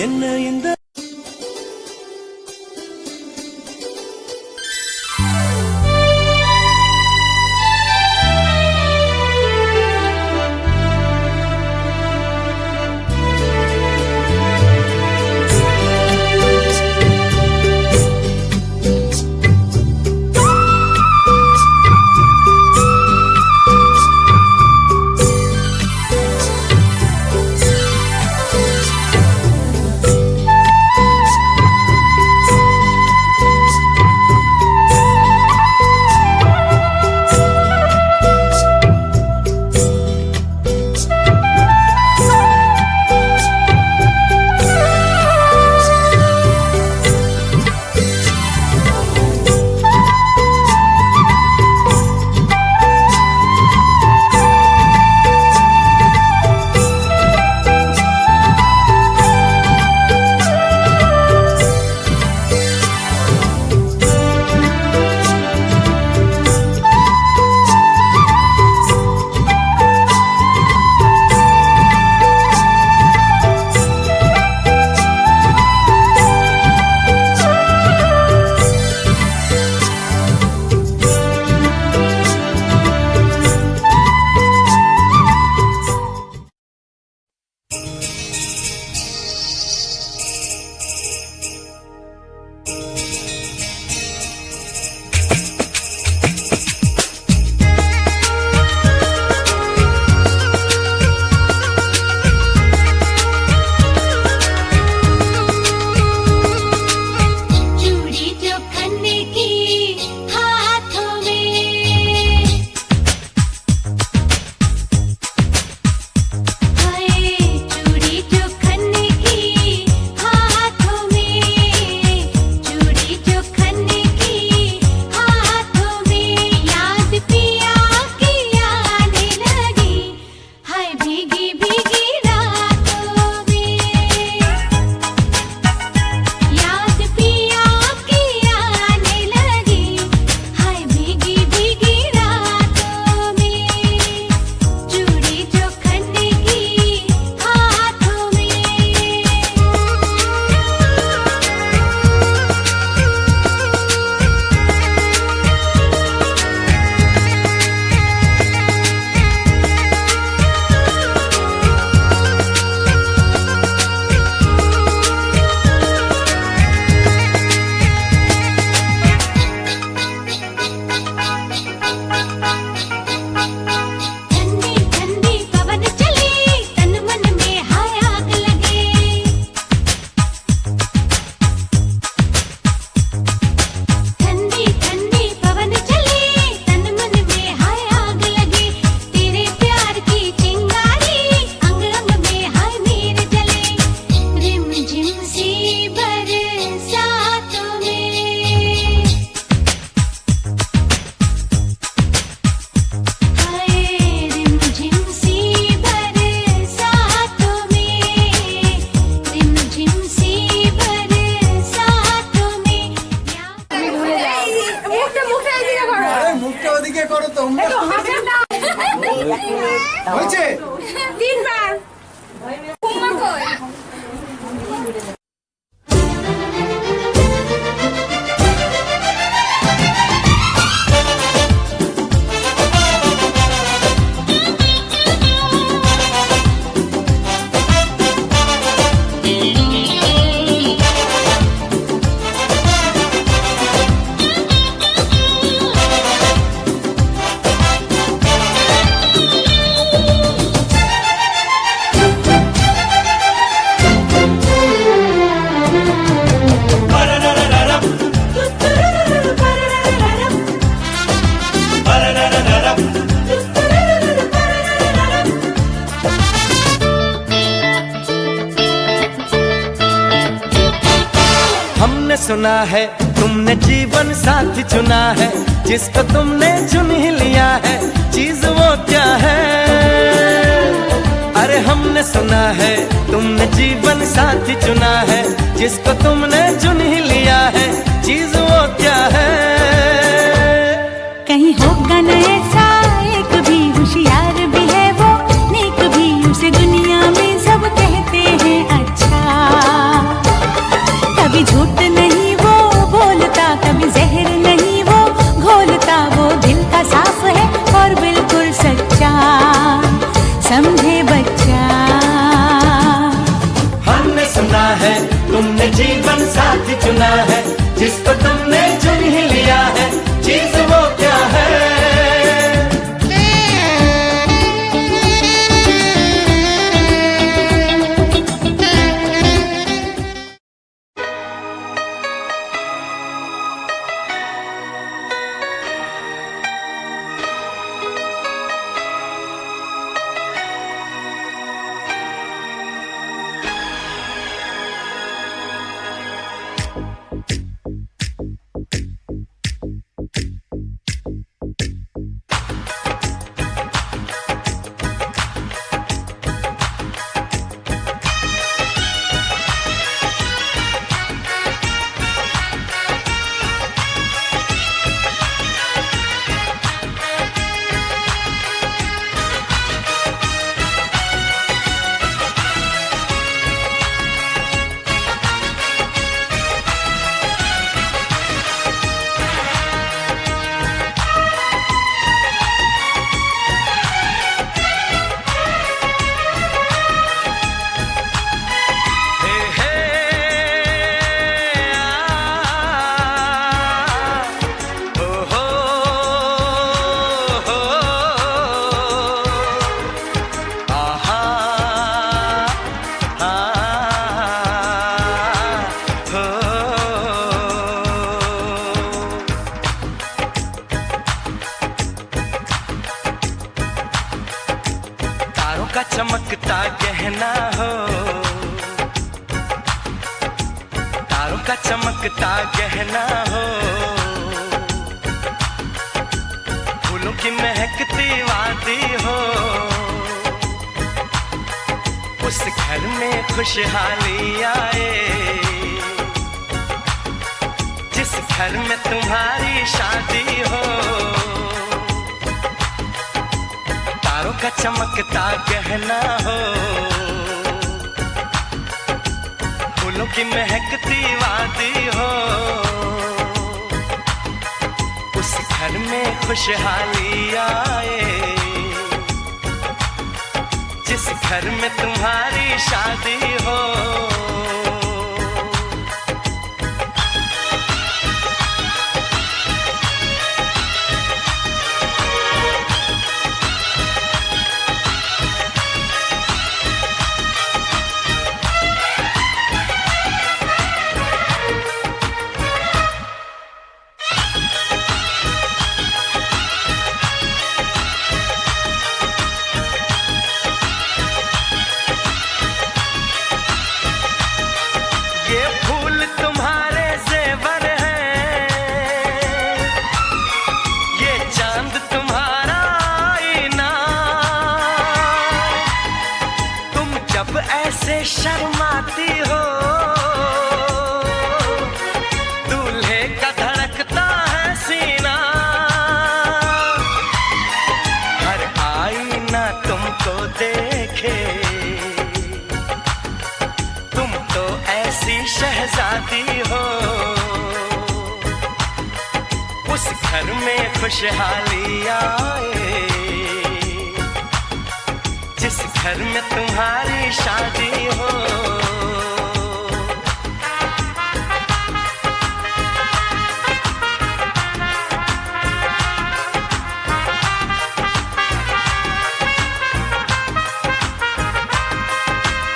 என்ன இந்த सुना है तुमने जीवन साथी चुना है, जिसको तुमने चुन ही लिया है, चीज वो क्या है? अरे हमने सुना है तुमने जीवन साथी चुना है, जिसको तुमने चुन ही लिया है, चीज वो क्या है? कहीं होगा न ऐसा एक भी, होशियार भी है वो, नेक भी, उसे दुनिया में सब कहते हैं अच्छा। चुना है, जिसको तुमने चुन ही लिया है, चीज वो क्या है? का चमकता गहना हो, तारों का चमकता गहना हो, फूलों की महकती वादी हो, उस घर में खुशहाली आए, जिस घर में तुम्हारी शादी हो। तारों का चमकता गहना हो, फूलों की महकती वादी हो, उस घर में खुशहाली आए, जिस घर में तुम्हारी शादी हो। ऐसे शर्माती हो, दूल्हे का धड़कता है सीना, हर आईना तुमको देखे, तुम तो ऐसी शहजादी हो, उस घर में खुशहाली आए, जिस घर में तुम्हारी शादी हो।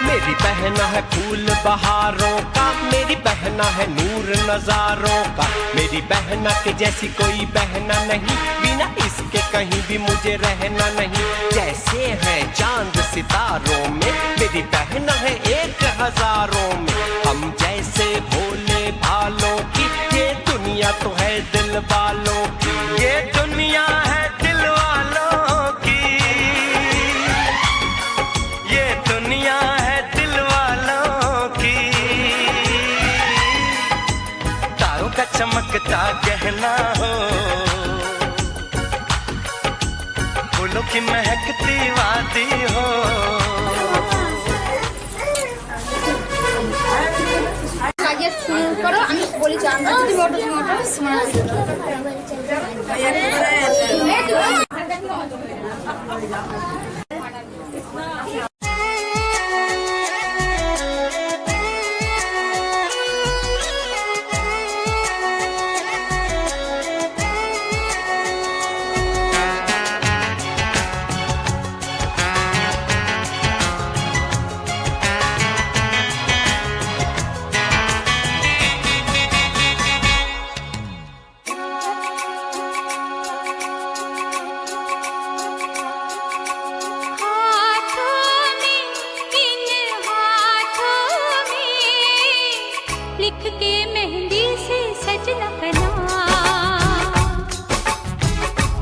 मेरी बहना है फूल बहारों का, मेरी बहना है नूर नजारों का, मेरी बहना के जैसी कोई बहना नहीं, बिना इसके कहीं भी मुझे रहना नहीं। जैसे है चांद सितारों में, मेरी बहना है एक हजारों में, हम जैसे भोले भालों की, ये दुनिया तो है दिल वालों की, ये दुनिया है दिल वालों की, ये दुनिया है दिल वालों की। तारों का चमकता गहना हो, फूलों की महकती वादी हो। শুরু করো, আমি বলি জানবো তুমি অটো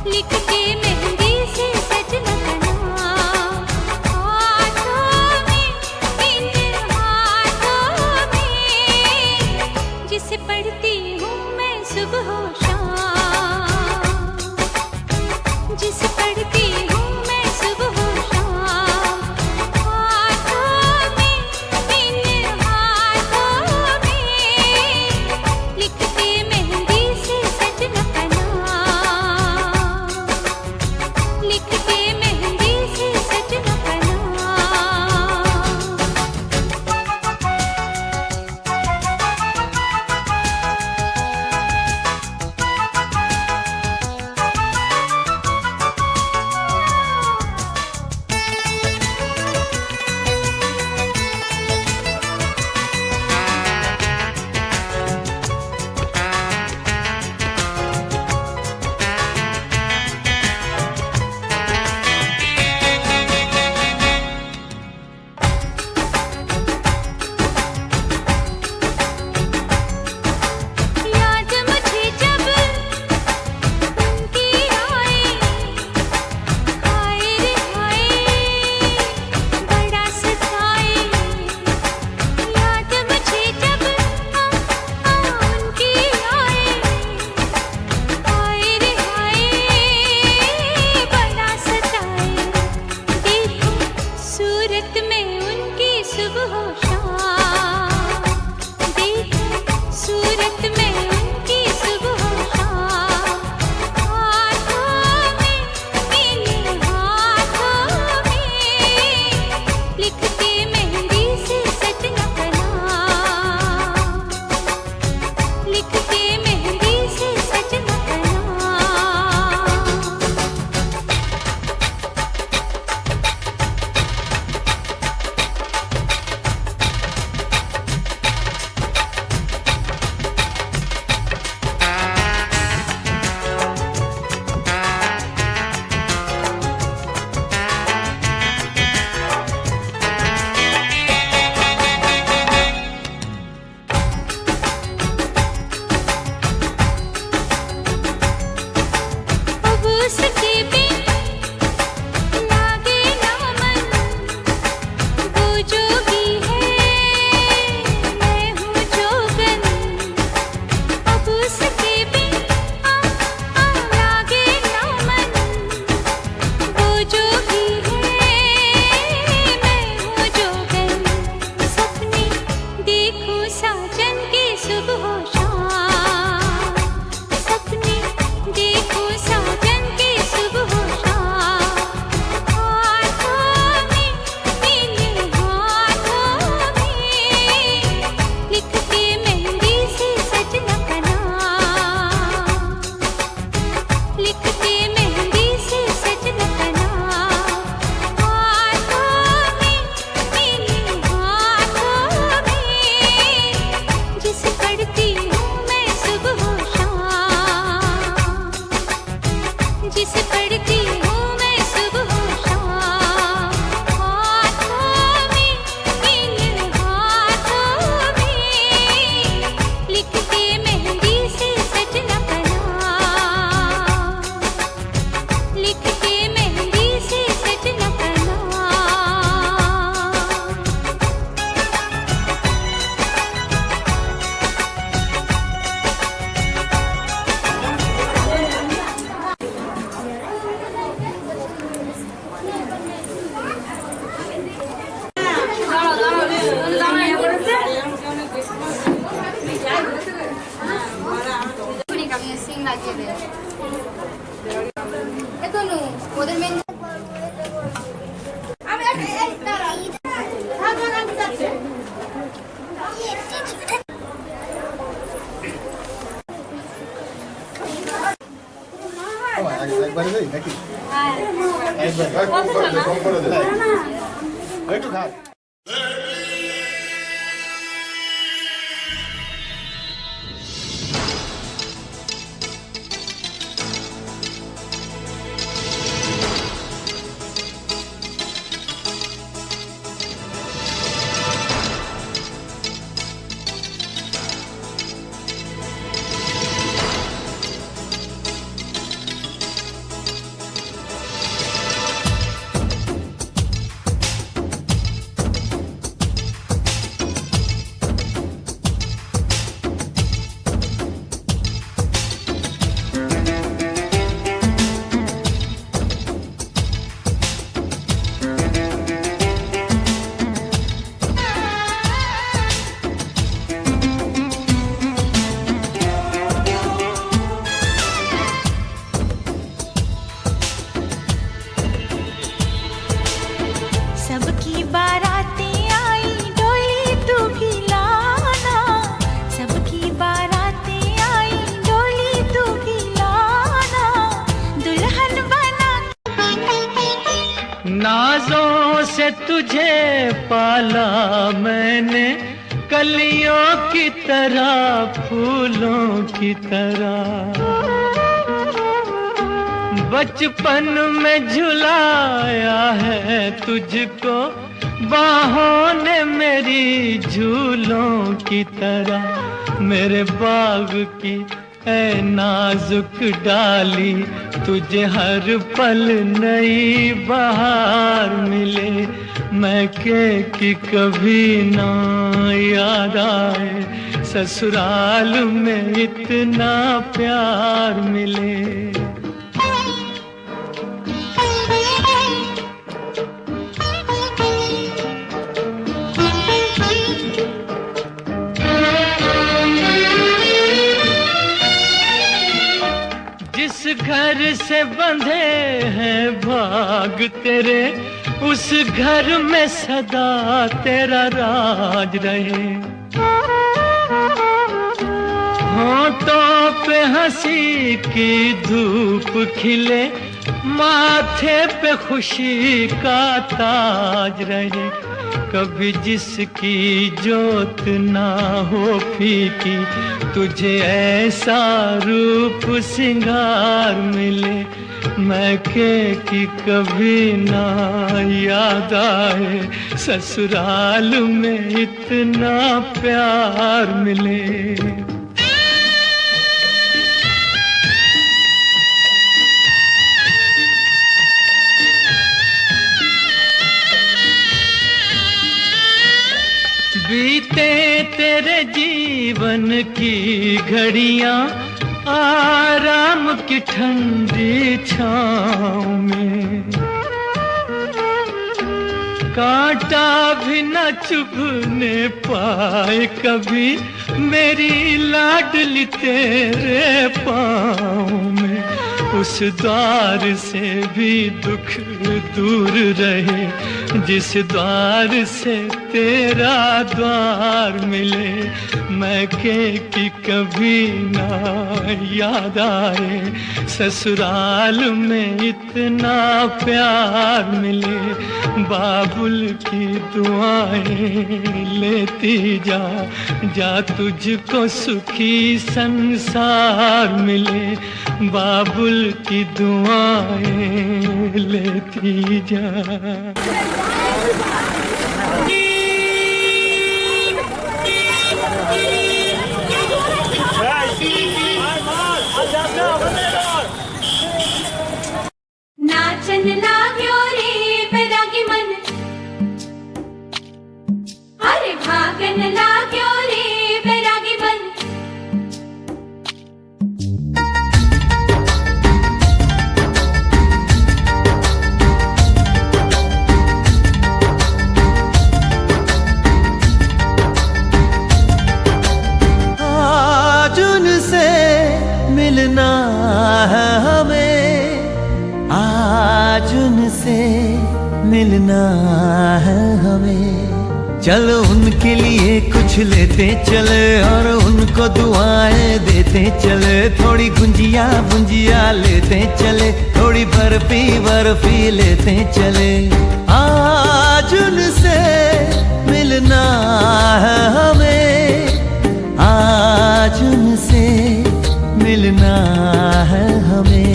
लिख के मेहंदी से सजना का नाम हाथों में, इन हाथों में, जिसे पढ़ती हूँ मैं सुबह शाम, जिसे पढ़ती हूँ मैं सुबह शाम, हाथों में, इन हाथों में, लिख के मेहंदी से सजना का नाम, लिख के मेहंदी से सजना का नाम। याद मुझे जब उनकी आए, हाय रे हाय बड़ा सताए, याद मुझे जब उनकी आए, हाय रे हाय बड़ा सताए, देखो सूरत में उनकी सुबह शाम, देखो सूरत में उनकी सुबह शाम, हाथों में, इन हाथों में, लिख के मेहंदी से सजना का नाम, लिख के मेहंदी से सजना का नाम। अब उसके बिन लागे ना मन, वो जोगी है मैं हूँ जोगन, अब उसके बिन लागे ना मन, वो जोगी है मैं हूँ जोगन, सपने देखूं साजन के सुबह शाम, सपने देखूं साजन के सुबह शाम, हाथों में, इन हाथों में, लिख के मेहंदी से सजना का नाम, लिख के मेहंदी से सजना का नाम, हाथों में, इन हाथों में, जिसे पढ़ती हूँ मैं सुबह शाम, जिसे पढ़ती हूँ मैं सुबह शाम, हाथों में, इन हाथों में, लिख के मेहंदी से सजना का नाम, लिख के मेहंदी से सजना का नाम। আমি সিং লাগিয়ে দে এত নু ওদের মেন আমি এই দাঁড়া ভাগ ভাগ আমি যাচ্ছি একবারে দেই নাকি? একবার কম করে দে একটু খা। नाजों से तुझे पाला मैंने, कलियों की तरह फूलों की तरह। बचपन में झुलाया है तुझको बाहों ने मेरी झूलों की तरह। मेरे बाग की ऐ नाजुक डाली, तुझे हर पल नई बहार मिले। मैं कि कभी ना याद आए, ससुराल में इतना प्यार मिले। घर से बंधे हैं भाग तेरे, उस घर में सदा तेरा राज रहे। होठों पे हंसी की धूप खिले, माथे पे खुशी का ताज रहे। कभी जिसकी जोत ना हो फीकी, तुझे ऐसा रूप सिंगार मिले। मैं कि कभी ना याद आए, ससुराल में इतना प्यार मिले। बीते तेरे जीवन की घड़ियां आराम की ठंडी छाँव में, कांटा भी न चुभने पाए कभी मेरी लाडली तेरे पाँव में। उस द्वार से भी दुख दूर रहे, जिस द्वार से तेरा द्वार मिले। मैं कि कभी ना याद आए, ससुराल में इतना प्यार मिले। बाबुल की दुआएं लेती जा, जा तुझको सुखी संसार मिले। बाबुल की दुआएं लेती जा। नाचन लाग्यो रे बैरागी मन, अरे भागन लाग्यो रे बैरागी मन। आज उनसे मिलना है हमें, आज उनसे मिलना है हमें। चलो उनके लिए कुछ लेते चले और उनको दुआएं देते चले। थोड़ी गुंजिया गुंजिया लेते चले, थोड़ी बर्फी बर्फी लेते चले। आज उनसे मिलना है हमें, आज उनसे मिलना है हमें।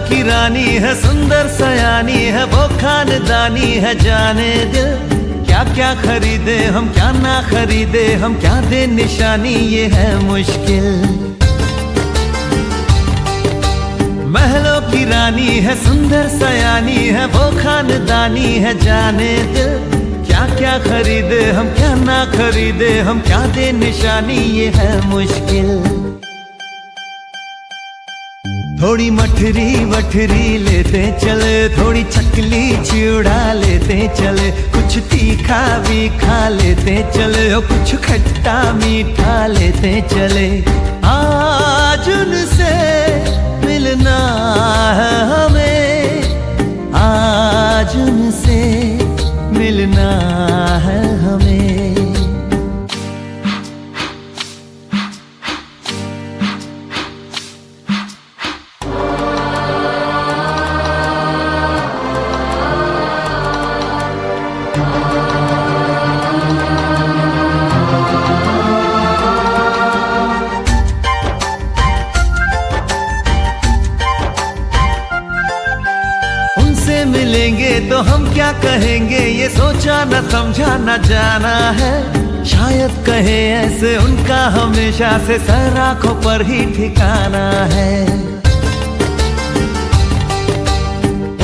की रानी है, सुंदर सयानी है, वो खानदानी है। जाने दिल क्या क्या खरीदे हम, क्या ना खरीदे हम, क्या दे निशानी, ये है मुश्किल। महलों की रानी है, सुंदर सयानी है, वो खानदानी है। जाने दिल क्या क्या खरीदे हम, क्या ना खरीदे हम, क्या दे निशानी, ये है मुश्किल। थोड़ी मठरी वठरी लेते चले, थोड़ी चकली चिवड़ा लेते चले, कुछ तीखा भी खा लेते चले और कुछ खट्टा मीठा लेते चले। आज उनसे मिलना है हमें, आज उनसे मिलना है हमें। मिलेंगे तो हम क्या कहेंगे, ये सोचा न समझा न जाना है। शायद कहे ऐसे उनका हमेशा से सर आंखों पर ही ठिकाना है।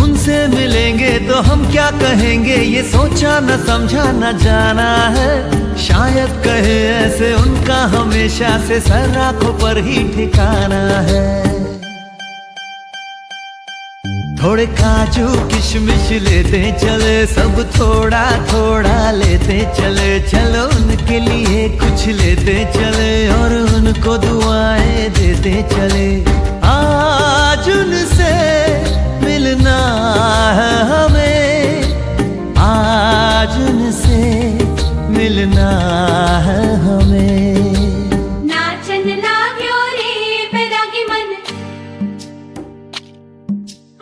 उनसे मिलेंगे तो हम क्या कहेंगे, ये सोचा न समझा न जाना है। शायद कहे ऐसे उनका हमेशा से सर आंखों पर ही ठिकाना है। थोड़े काजू किशमिश लेते चले, सब थोड़ा थोड़ा लेते चले। चलो उनके लिए कुछ लेते चले और उनको दुआएं देते चले। आज उनसे मिलना है हमें, आज उनसे मिलना है हमें। नाचन लाग्यो रे बैरागी मन,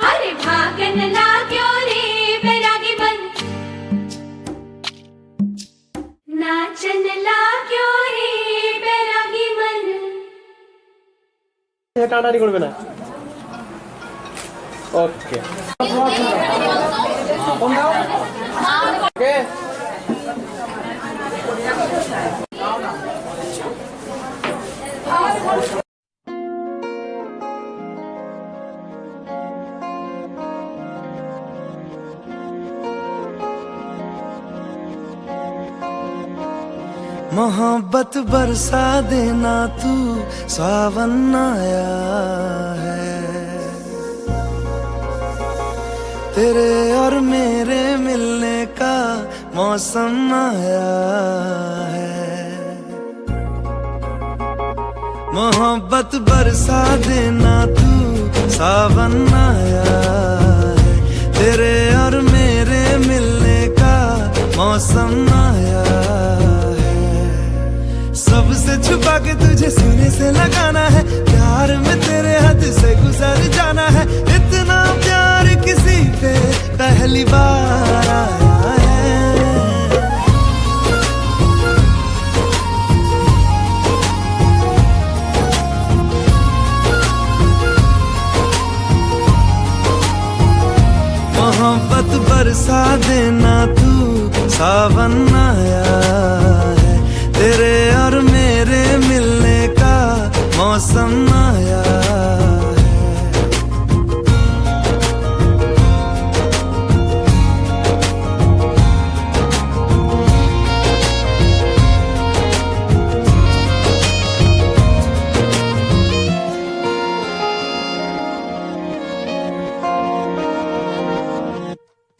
अरे भागन लाग्यो रे बैरागी मन, नाचन लाग्यो रे बैरागी मन। টানাটানি করবে না। ওকে ওকে मोहब्बत बरसा देना तू, सावन आया है। तेरे और मेरे मिलने का मौसम आया है। मोहब्बत बरसा देना तू, सावन आया है। तेरे और मेरे मिलने का मौसम आया है। सबसे छुपा के तुझे सीने से लगाना है, प्यार में तेरे हद से गुजर जाना है। इतना प्यार किसी पे पहली बार आया है। मोहब्बत बरसा देना तू, सावन आया है। तेरे और मेरे मिलने का मौसम आया है।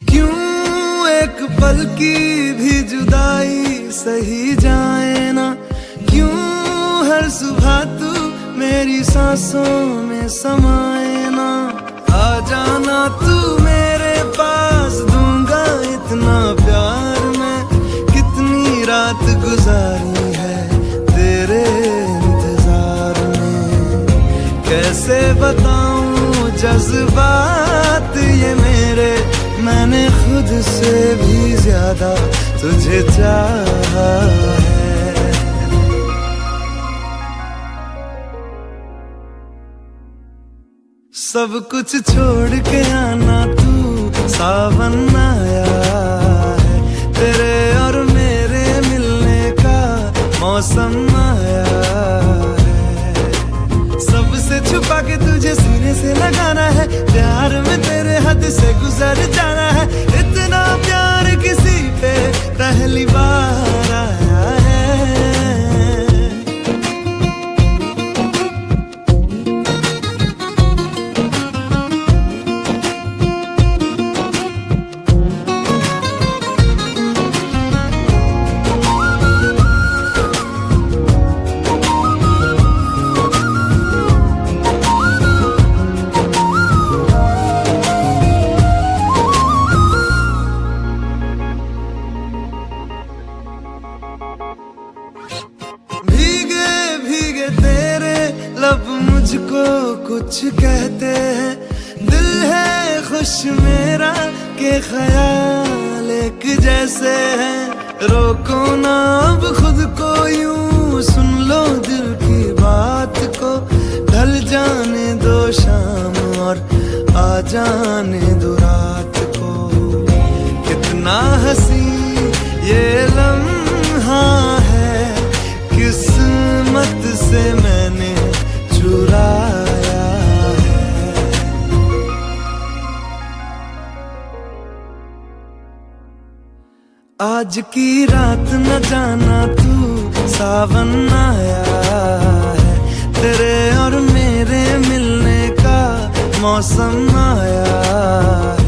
क्यों एक पल की भी जुदाई सही जाए ना, क्यों हर सुबह तू मेरी सांसों में समाए ना। आ जाना तू मेरे पास, दूंगा इतना प्यार मैं। कितनी रात गुजारी है तेरे इंतजार में, कैसे बताऊं जज्बात ये मेरे। मैंने खुद से भी ज्यादा तुझे चाहा है। सब कुछ छोड़ के आना तू, सावन आया है। तेरे और मेरे मिलने का मौसम आया है। सबसे छुपा के तुझे सीने से लगाना है, प्यार में तेरे हद से गुजर जाना है। इतना प्यार किसी पे पहली बार आया है। कुछ कहते हैं, दिल है खुश मेरा के ख्याल एक जैसे हैं। रोको ना अब खुद को यूं, सुन लो दिल की बात को, ढल जाने दो शाम और आ जाने दो रात को। कितना हंसी ये लम्हा है, किस्मत से मैंने चुराया है। आज की रात न जाना तू सावन आया है, तेरे और मेरे मिलने का मौसम आया है।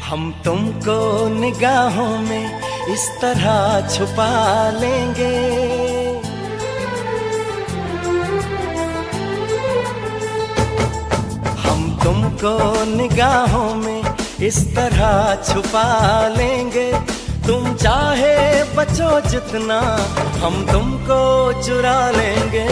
हम तुमको निगाहों में इस तरह छुपा लेंगे, हम तुमको निगाहों में इस तरह छुपा लेंगे। तुम चाहे बचो जितना, हम तुमको चुरा लेंगे।